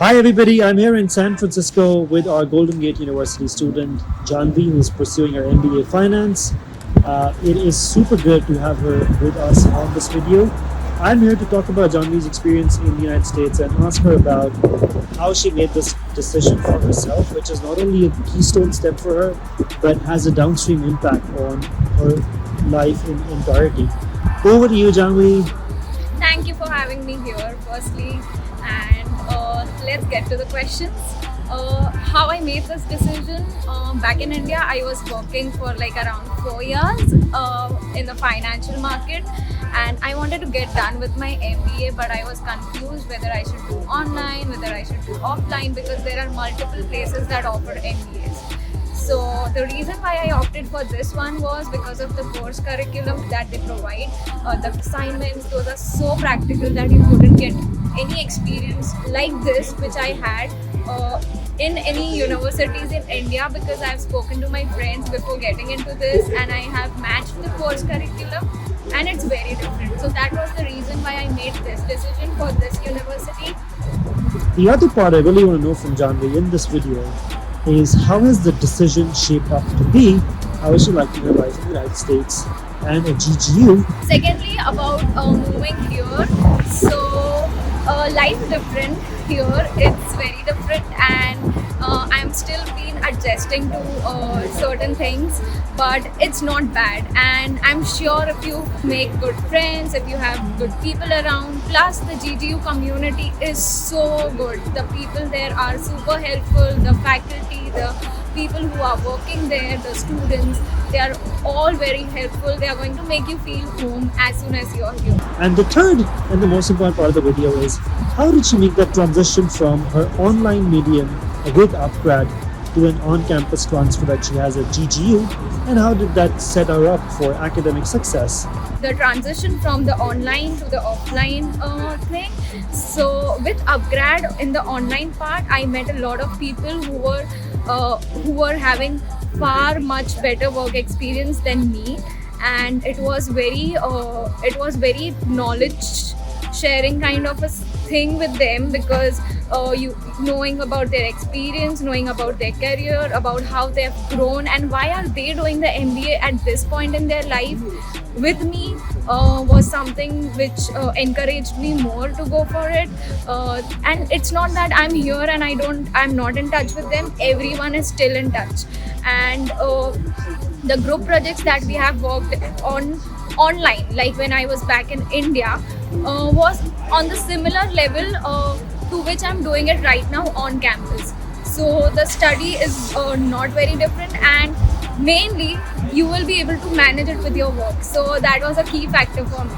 Hi everybody, I'm here in San Francisco with our Golden Gate University student Jhanvi, who's pursuing her MBA Finance. It is super good to have her with us on this video. I'm here to talk about Jhanvi's experience in the United States and ask her about how she made this decision for herself, which is not only a keystone step for her, but has a downstream impact on her life in entirety. Over to you, Jhanvi. Thank you for having me here, firstly. And let's get to the questions. How I made this decision back in India, I was working for like around 4 years in the financial market, and I wanted to get done with my MBA, but I was confused whether I should do online, whether I should do offline, because there are multiple places that offer MBAs. So the reason why I opted for this one was because of the course curriculum that they provide. The assignments, those are so practical that you couldn't get any experience like this, which I had in any universities in India, because I've spoken to my friends before getting into this and I have matched the course curriculum and it's very different. So that was the reason why I made this decision for this university. The other part I really want to know from Jhanvi in this video is how has the decision shaped up to be? How is she liking her life in the United States and a GGU? Secondly, about moving here, so life different here. It's very different, and I'm still been adjusting to certain things, but it's not bad. And I'm sure if you make good friends, if you have good people around, plus the GGU community is so good. The people there are super helpful. The faculty, the people who are working there, the students, they are all very helpful. They are going to make you feel home as soon as you're here. And the third and the most important part of the video is how did she make that transition from her online medium with UpGrad to an on-campus transfer that she has at GGU, and how did that set her up for academic success? The transition from the online to the offline thing. So with UpGrad in the online part, I met a lot of people who were having far much better work experience than me, and it was very knowledge sharing kind of a thing with them, because you knowing about their experience, knowing about their career, about how they have grown and why are they doing the MBA at this point in their life with me was something which encouraged me more to go for it. And it's not that I'm here and I'm not in touch with them. Everyone is still in touch, and the group projects that we have worked on online, like when I was back in India, was on the similar level to which I'm doing it right now on campus. So the study is not very different, and mainly you will be able to manage it with your work. So that was a key factor for me.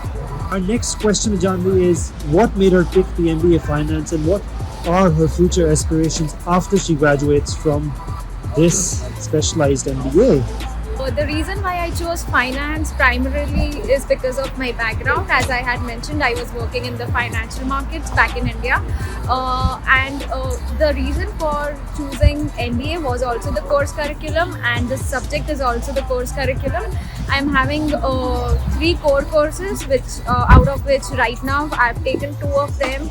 Our next question to Jhanvi is what made her pick the MBA Finance, and what are her future aspirations after she graduates from this specialized MBA? The reason why I chose finance primarily is because of my background. As I had mentioned, I was working in the financial markets back in India, and the reason for choosing MBA was also the course curriculum, and the subject is also the course curriculum. I'm having 3 core courses, which out of which right now I've taken 2 of them.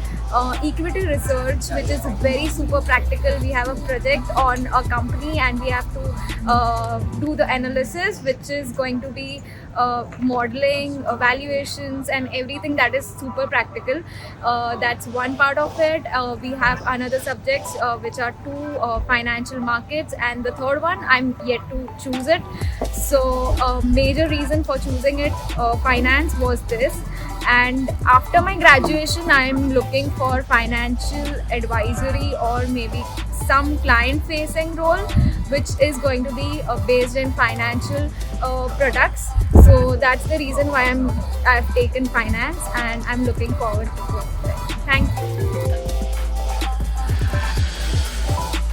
Equity research, which is very super practical. We have a project on a company and we have to do the analysis, which is going to be modeling, valuations and everything that is super practical. That's one part of it. We have another subjects which are 2 financial markets, and the third one I'm yet to choose it. So a major reason for choosing it, finance, was this. And after my graduation, I'm looking for financial advisory or maybe some client facing role, which is going to be based in financial products. So that's the reason why I've taken finance, and I'm looking forward to it. Thank you.